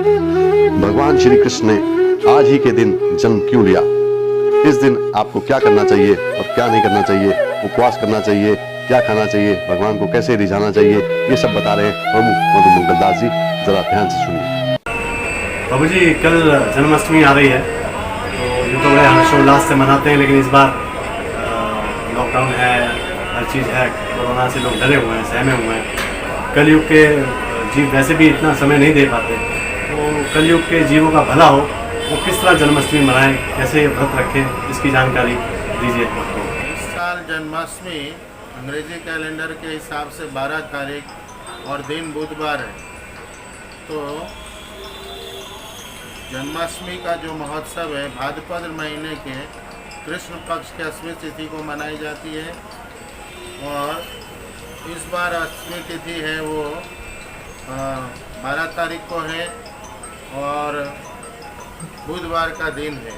भगवान श्री कृष्ण ने आज ही के दिन जन्म क्यों लिया, इस दिन आपको क्या करना चाहिए और क्या नहीं करना चाहिए, उपवास करना चाहिए, क्या खाना चाहिए, भगवान को कैसे रिझाना चाहिए, ये सब बता रहे हैं प्रमुख मधु मंगलदास जी। जरा ध्यान से सुनिए। बाबू जी, कल जन्माष्टमी आ रही है, तो यूँ तो बड़े हर्षोल्लास से मनाते हैं, लेकिन इस बार लॉकडाउन है, हर चीज़ है, कोरोना से लोग डरे हुए हैं, सहमे हुए हैं। कलयुग के जीव वैसे भी इतना समय नहीं दे पाते, तो कलयुग के जीवों का भला हो वो किस तरह जन्माष्टमी मनाएं, कैसे व्रत रखें, इसकी जानकारी दीजिए आपको। इस साल जन्माष्टमी अंग्रेजी कैलेंडर के हिसाब से 12 तारीख और दिन बुधवार है। तो जन्माष्टमी का जो महोत्सव है भाद्रपद महीने के कृष्ण पक्ष के अष्टमी तिथि को मनाई जाती है, और इस बार अष्टमी तिथि है वो 12 तारीख को है और बुधवार का दिन है।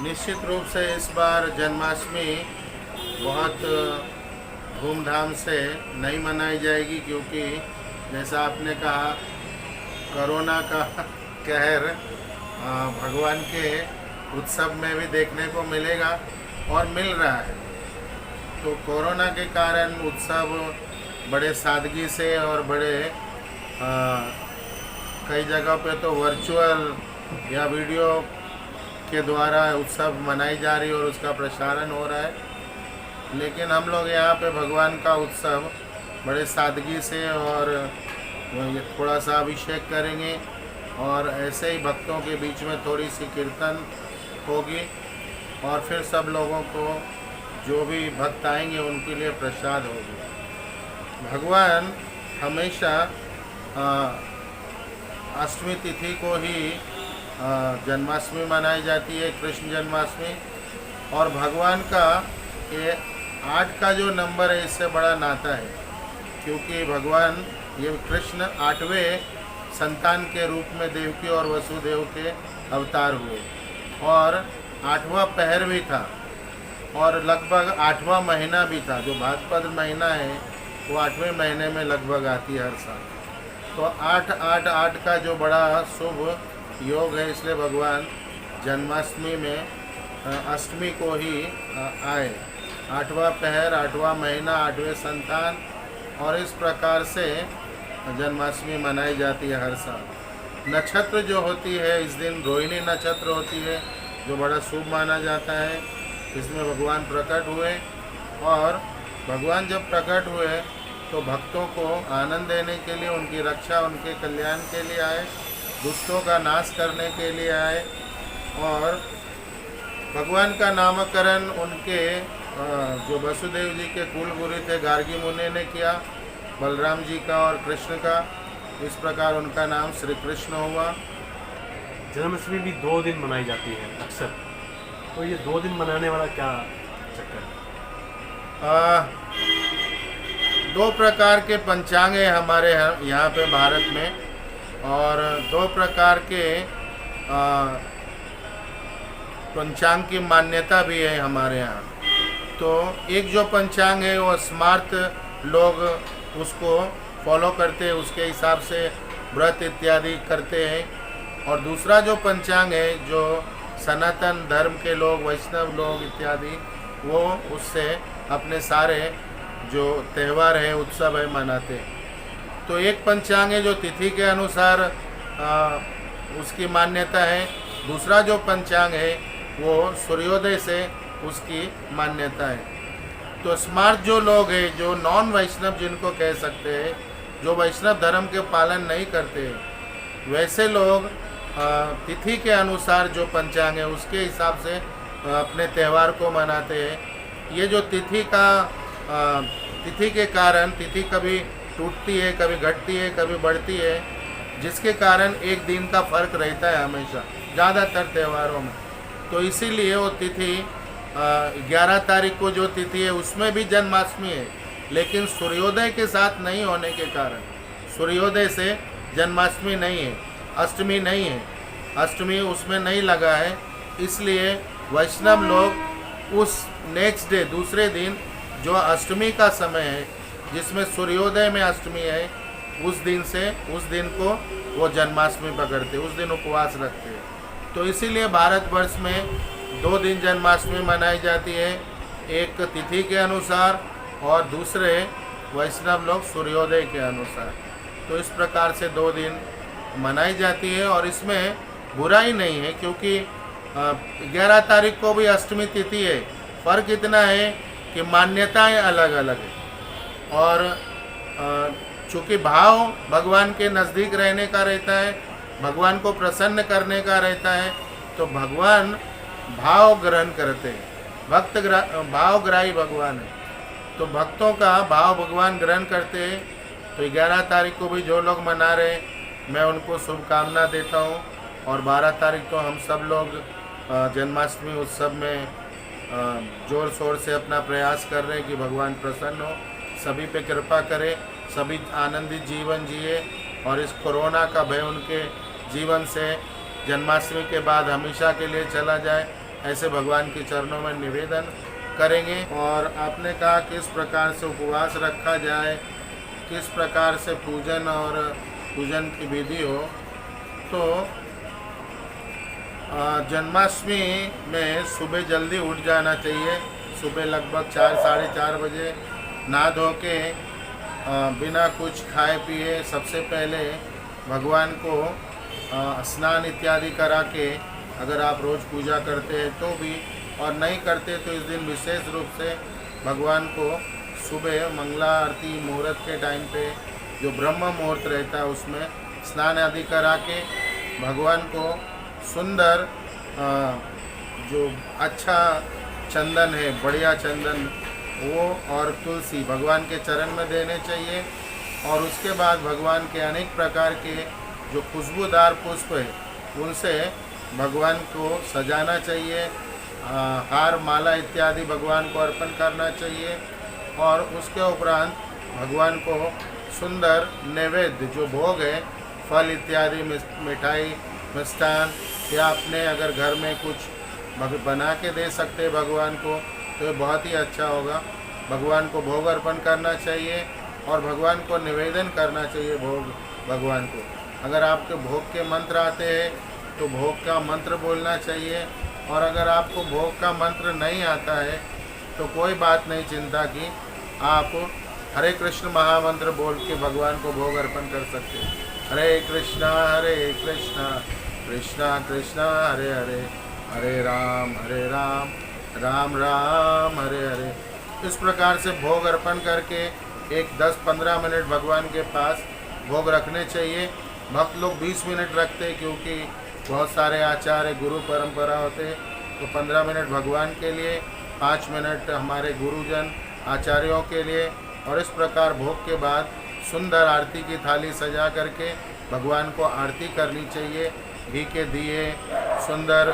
निश्चित रूप से इस बार जन्माष्टमी बहुत धूमधाम से नहीं मनाई जाएगी, क्योंकि जैसा आपने कहा कोरोना का कहर भगवान के उत्सव में भी देखने को मिलेगा और मिल रहा है। तो कोरोना के कारण उत्सव बड़े सादगी से और बड़े कई जगह पे तो वर्चुअल या वीडियो के द्वारा उत्सव मनाई जा रही है और उसका प्रसारण हो रहा है, लेकिन हम लोग यहाँ पे भगवान का उत्सव बड़े सादगी से और थोड़ा सा अभिषेक करेंगे, और ऐसे ही भक्तों के बीच में थोड़ी सी कीर्तन होगी, और फिर सब लोगों को जो भी भक्त आएंगे उनके लिए प्रसाद होगी। भगवान हमेशा अष्टमी तिथि को ही जन्माष्टमी मनाई जाती है, कृष्ण जन्माष्टमी। और भगवान का ये 8 का जो नंबर है इससे बड़ा नाता है, क्योंकि भगवान ये कृष्ण 8वें संतान के रूप में देवकी और वसुदेव के अवतार हुए, और 8वां पहर भी था, और लगभग 8वां महीना भी था। जो भाद्रपद महीना है वो 8वें महीने में लगभग आती है हर साल। तो 8-8-8 का जो बड़ा शुभ योग है, इसलिए भगवान जन्माष्टमी में अष्टमी को ही आए। 8वां पहर, 8वां महीना, 8वें संतान, और इस प्रकार से जन्माष्टमी मनाई जाती है हर साल। नक्षत्र जो होती है इस दिन रोहिणी नक्षत्र होती है, जो बड़ा शुभ माना जाता है। इसमें भगवान प्रकट हुए, और भगवान जब प्रकट हुए तो भक्तों को आनंद देने के लिए, उनकी रक्षा, उनके कल्याण के लिए आए, दुष्टों का नाश करने के लिए आए। और भगवान का नामकरण उनके जो वसुदेव जी के कुल गुरु थे गार्गी मुनि ने किया, बलराम जी का और कृष्ण का। इस प्रकार उनका नाम श्री कृष्ण हुआ। जन्माष्टमी भी 2 दिन मनाई जाती है अक्सर, तो ये 2 दिन मनाने वाला क्या चक्कर है? 2 प्रकार के पंचांग हैं हमारे यहाँ पे भारत में, और 2 प्रकार के पंचांग की मान्यता भी है हमारे यहाँ। तो एक जो पंचांग है वो स्मार्त लोग उसको फॉलो करते हैं, उसके हिसाब से व्रत इत्यादि करते हैं। और दूसरा जो पंचांग है जो सनातन धर्म के लोग, वैष्णव लोग इत्यादि, वो उससे अपने सारे जो त्यौहार है, उत्सव है, मनाते हैं। तो एक पंचांग है जो तिथि के अनुसार उसकी मान्यता है। दूसरा जो पंचांग है वो सूर्योदय से उसकी मान्यता है। तो स्मार्ट जो लोग हैं, जो नॉन वैष्णव जिनको कह सकते हैं, जो वैष्णव धर्म के पालन नहीं करते, वैसे लोग तिथि के अनुसार जो पंचांग है उसके हिसाब से अपने त्यौहार को मनाते हैं। ये जो तिथि के कारण तिथि कभी टूटती है, कभी घटती है, कभी बढ़ती है, जिसके कारण एक दिन का फर्क रहता है हमेशा ज़्यादातर त्योहारों में। तो इसीलिए वो तिथि 11 तारीख को जो तिथि है उसमें भी जन्माष्टमी है, लेकिन सूर्योदय के साथ नहीं होने के कारण सूर्योदय से जन्माष्टमी नहीं है, अष्टमी नहीं है, अष्टमी उसमें नहीं लगा है। इसलिए वैष्णव लोग उस नेक्स्ट डे, दूसरे दिन जो अष्टमी का समय है, जिसमें सूर्योदय में अष्टमी है, उस दिन को वो जन्माष्टमी पकड़ते, उस दिन उपवास रखते। तो इसीलिए भारतवर्ष में 2 दिन जन्माष्टमी मनाई जाती है, एक तिथि के अनुसार और दूसरे वैष्णव लोग सूर्योदय के अनुसार। तो इस प्रकार से 2 दिन मनाई जाती है और इसमें बुराई नहीं है, क्योंकि 11 तारीख को भी अष्टमी तिथि है। फ़र्क इतना है कि मान्यताएं अलग अलग है और चूँकि भाव भगवान के नज़दीक रहने का रहता है, भगवान को प्रसन्न करने का रहता है, तो भगवान भाव ग्रहण करते हैं। भावग्राही भगवान है, तो भक्तों का भाव भगवान ग्रहण करते हैं। तो 11 तारीख को भी जो लोग मना रहे हैं, मैं उनको शुभकामना देता हूँ। और 12 तारीख को हम सब लोग जन्माष्टमी उत्सव में ज़ोर शोर से अपना प्रयास कर रहे हैं कि भगवान प्रसन्न हो, सभी पे कृपा करे, सभी आनंदित जीवन जिए और इस कोरोना का भय उनके जीवन से जन्माष्टमी के बाद हमेशा के लिए चला जाए, ऐसे भगवान के चरणों में निवेदन करेंगे। और आपने कहा किस प्रकार से उपवास रखा जाए, किस प्रकार से पूजन और पूजन की विधि हो, तो जन्माष्टमी में सुबह जल्दी उठ जाना चाहिए। सुबह लगभग 4 साढ़े 4 बजे नहा धो के बिना कुछ खाए पिए सबसे पहले भगवान को स्नान इत्यादि करा के, अगर आप रोज़ पूजा करते हैं तो भी, और नहीं करते तो इस दिन विशेष रूप से भगवान को सुबह मंगला आरती मुहूर्त के टाइम पे जो ब्रह्म मुहूर्त रहता है उसमें स्नान आदि करा के भगवान को सुंदर जो अच्छा चंदन है, बढ़िया चंदन, वो और तुलसी भगवान के चरण में देने चाहिए। और उसके बाद भगवान के अनेक प्रकार के जो खुशबूदार पुष्प है उनसे भगवान को सजाना चाहिए, हार माला इत्यादि भगवान को अर्पण करना चाहिए। और उसके उपरांत भगवान को सुंदर नैवेद्य जो भोग है, फल इत्यादि, मिठाई, मिष्ठान, या अपने अगर घर में कुछ बना के दे सकते हैं भगवान को तो ये बहुत ही अच्छा होगा। भगवान को भोग अर्पण करना चाहिए और भगवान को निवेदन करना चाहिए भोग भगवान को। अगर आपके भोग के मंत्र आते हैं तो भोग का मंत्र बोलना चाहिए, और अगर आपको भोग का मंत्र नहीं आता है तो कोई बात नहीं, चिंता की, आप हरे कृष्ण महामंत्र बोल के भगवान को भोग अर्पण कर सकते हैं। हरे कृष्णा कृष्णा कृष्णा हरे हरे, हरे राम राम राम हरे हरे। इस प्रकार से भोग अर्पण करके एक 10-15 मिनट भगवान के पास भोग रखने चाहिए। भक्त लोग 20 मिनट रखते हैं क्योंकि बहुत सारे आचार्य गुरु परंपरा होते हैं, तो 15 मिनट भगवान के लिए, 5 मिनट हमारे गुरुजन आचार्यों के लिए। और इस प्रकार भोग के बाद सुंदर आरती की थाली सजा करके भगवान को आरती करनी चाहिए। घी के दिए, सुंदर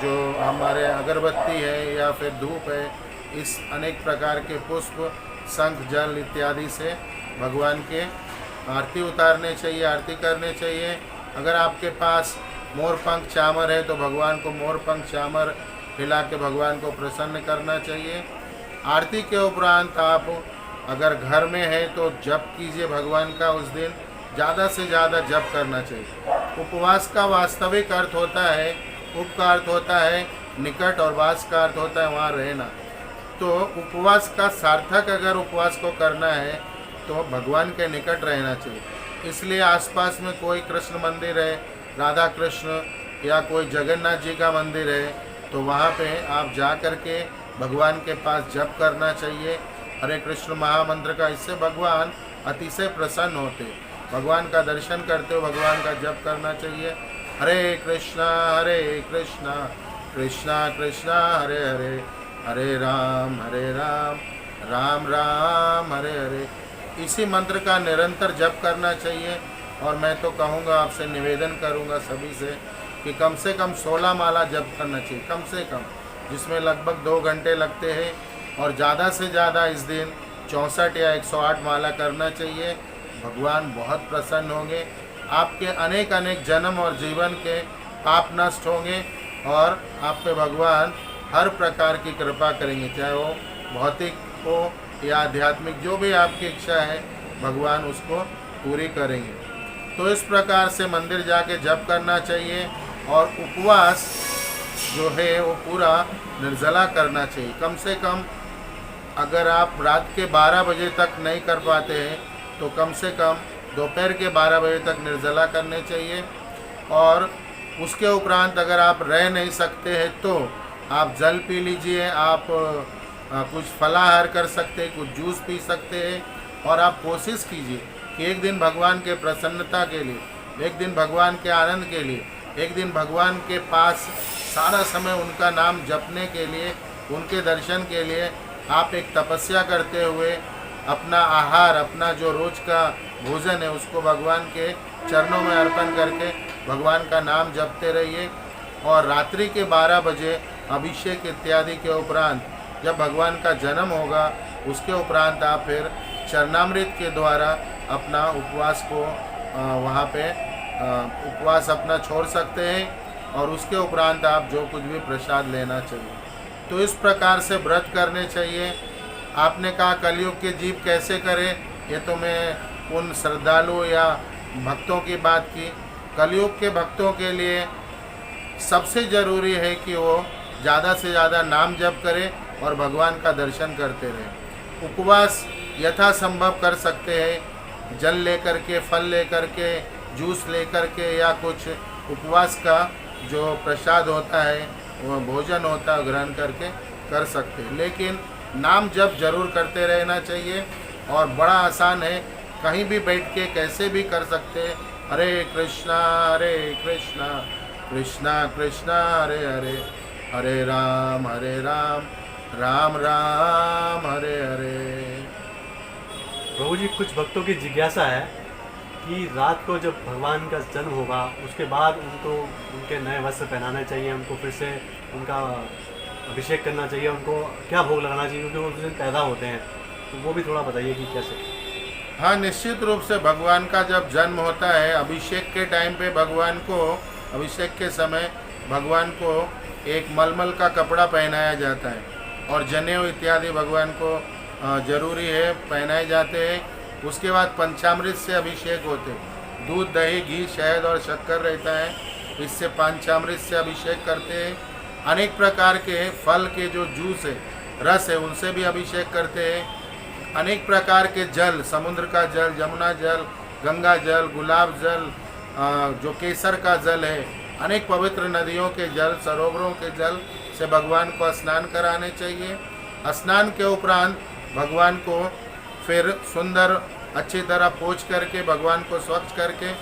जो हमारे अगरबत्ती है या फिर धूप है, इस अनेक प्रकार के पुष्प, शंख, जल इत्यादि से भगवान के आरती उतारने चाहिए, आरती करने चाहिए। अगर आपके पास मोरपंख चामर है तो भगवान को मोरपंख चामर खिला के भगवान को प्रसन्न करना चाहिए। आरती के उपरांत आप अगर घर में है तो जप कीजिए भगवान का, उस दिन ज़्यादा से ज़्यादा जप करना चाहिए। उपवास का वास्तविक अर्थ होता है, उप का अर्थ होता है निकट और वास का अर्थ होता है वहाँ रहना। तो उपवास का सार्थक अगर उपवास को करना है तो भगवान के निकट रहना चाहिए। इसलिए आसपास में कोई कृष्ण मंदिर है, राधा कृष्ण, या कोई जगन्नाथ जी का मंदिर है, तो वहाँ पे आप जा कर के भगवान के पास जप करना चाहिए हरे कृष्ण महामंत्र का। इससे भगवान अतिशय प्रसन्न होते, भगवान का दर्शन करते हो, भगवान का जप करना चाहिए। हरे कृष्णा कृष्णा कृष्णा हरे हरे, हरे राम राम राम हरे हरे। इसी मंत्र का निरंतर जप करना चाहिए। और मैं तो कहूँगा, आपसे निवेदन करूँगा सभी से कि कम से कम 16 माला जप करना चाहिए, कम से कम, जिसमें लगभग 2 घंटे लगते हैं। और ज़्यादा से ज़्यादा इस दिन 64 या 108 माला करना चाहिए। भगवान बहुत प्रसन्न होंगे, आपके अनेक अनेक जन्म और जीवन के पाप नष्ट होंगे और आप पे भगवान हर प्रकार की कृपा करेंगे, चाहे वो भौतिक हो या आध्यात्मिक, जो भी आपकी इच्छा है भगवान उसको पूरी करेंगे। तो इस प्रकार से मंदिर जाके जप करना चाहिए और उपवास जो है वो पूरा निर्जला करना चाहिए। कम से कम अगर आप रात के 12 बजे तक नहीं कर पाते हैं तो कम से कम दोपहर के 12 बजे तक निर्जला करने चाहिए। और उसके उपरांत अगर आप रह नहीं सकते हैं तो आप जल पी लीजिए, आप कुछ फलाहार कर सकते हैं, कुछ जूस पी सकते हैं। और आप कोशिश कीजिए कि एक दिन भगवान के प्रसन्नता के लिए, एक दिन भगवान के आनंद के लिए, एक दिन भगवान के पास सारा समय उनका नाम जपने के लिए, उनके दर्शन के लिए आप एक तपस्या करते हुए अपना आहार, अपना जो रोज का भोजन है उसको भगवान के चरणों में अर्पण करके भगवान का नाम जपते रहिए। और रात्रि के 12 बजे अभिषेक इत्यादि के उपरांत जब भगवान का जन्म होगा उसके उपरांत आप फिर चरणामृत के द्वारा अपना उपवास को वहाँ पे उपवास अपना छोड़ सकते हैं। और उसके उपरांत आप जो कुछ भी प्रसाद लेना चाहिए। तो इस प्रकार से व्रत करने चाहिए। आपने कहा कलयुग के जीव कैसे करें, ये तो मैं उन श्रद्धालु या भक्तों की बात की। कलयुग के भक्तों के लिए सबसे ज़रूरी है कि वो ज़्यादा से ज़्यादा नाम जप करें और भगवान का दर्शन करते रहें। उपवास यथासंभव कर सकते हैं, जल लेकर के, फल लेकर के, जूस लेकर के या कुछ उपवास का जो प्रसाद होता है, वो भोजन होता है, ग्रहण करके कर सकते हैं। लेकिन नाम जप जरूर करते रहना चाहिए और बड़ा आसान है, कहीं भी बैठ के कैसे भी कर सकते हैं। हरे कृष्णा कृष्णा कृष्णा हरे हरे, हरे राम राम राम हरे हरे। प्रभु जी, कुछ भक्तों की जिज्ञासा है कि रात को जब भगवान का जन्म होगा उसके बाद उनको उनके नए वस्त्र पहनाने चाहिए, उनको फिर से उनका अभिषेक करना चाहिए, उनको क्या भोग लगाना चाहिए क्योंकि वो उस दिन पैदा होते हैं, तो वो भी थोड़ा बताइए कि कैसे। हाँ, निश्चित रूप से भगवान का जब जन्म होता है, अभिषेक के टाइम पे भगवान को, अभिषेक के समय भगवान को एक मलमल का कपड़ा पहनाया जाता है और जनेऊ इत्यादि भगवान को जरूरी है, पहनाए जाते हैं। उसके बाद पंचामृत से अभिषेक होते हैं, दूध, दही, घी, शहद और शक्कर रहता है, इससे पंचामृत से अभिषेक करते हैं। अनेक प्रकार के फल के जो जूस है, रस है, उनसे भी अभिषेक करते हैं। अनेक प्रकार के जल, समुद्र का जल, जमुना जल, गंगा जल, गुलाब जल, जो केसर का जल है, अनेक पवित्र नदियों के जल, सरोवरों के जल से भगवान को स्नान कराने चाहिए। स्नान के उपरांत भगवान को फिर सुंदर अच्छी तरह पोंछ करके, भगवान को स्वच्छ करके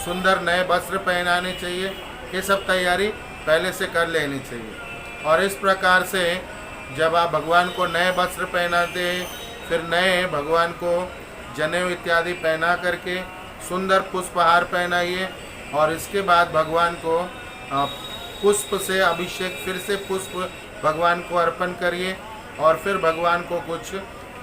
सुंदर नए वस्त्र पहनाने चाहिए। ये सब तैयारी पहले से कर लेनी चाहिए। और इस प्रकार से जब आप भगवान को नए वस्त्र पहनाते हैं, फिर नए भगवान को जनेऊ इत्यादि पहना करके सुंदर पुष्पहार पहनाइए। और इसके बाद भगवान को पुष्प से अभिषेक, फिर से पुष्प भगवान को अर्पण करिए। और फिर भगवान को कुछ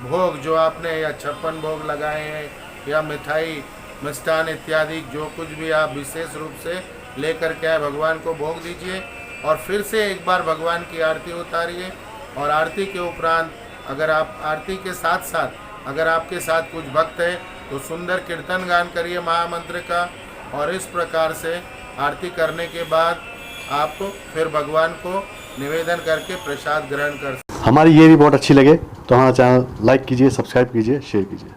भोग जो आपने या 56 भोग लगाए हैं या मिठाई, मिष्ठान इत्यादि जो कुछ भी आप विशेष रूप से लेकर के आए, भगवान को भोग दीजिए। और फिर से एक बार भगवान की आरती उतारिए। और आरती के उपरांत अगर आप आरती के साथ साथ अगर आपके साथ कुछ भक्त है तो सुंदर कीर्तन गान करिए महामंत्र का। और इस प्रकार से आरती करने के बाद आप फिर भगवान को निवेदन करके प्रसाद ग्रहण कर। हमारी ये रिपोर्ट अच्छी लगे तो हमारा चैनल लाइक कीजिए, सब्सक्राइब कीजिए, शेयर कीजिए।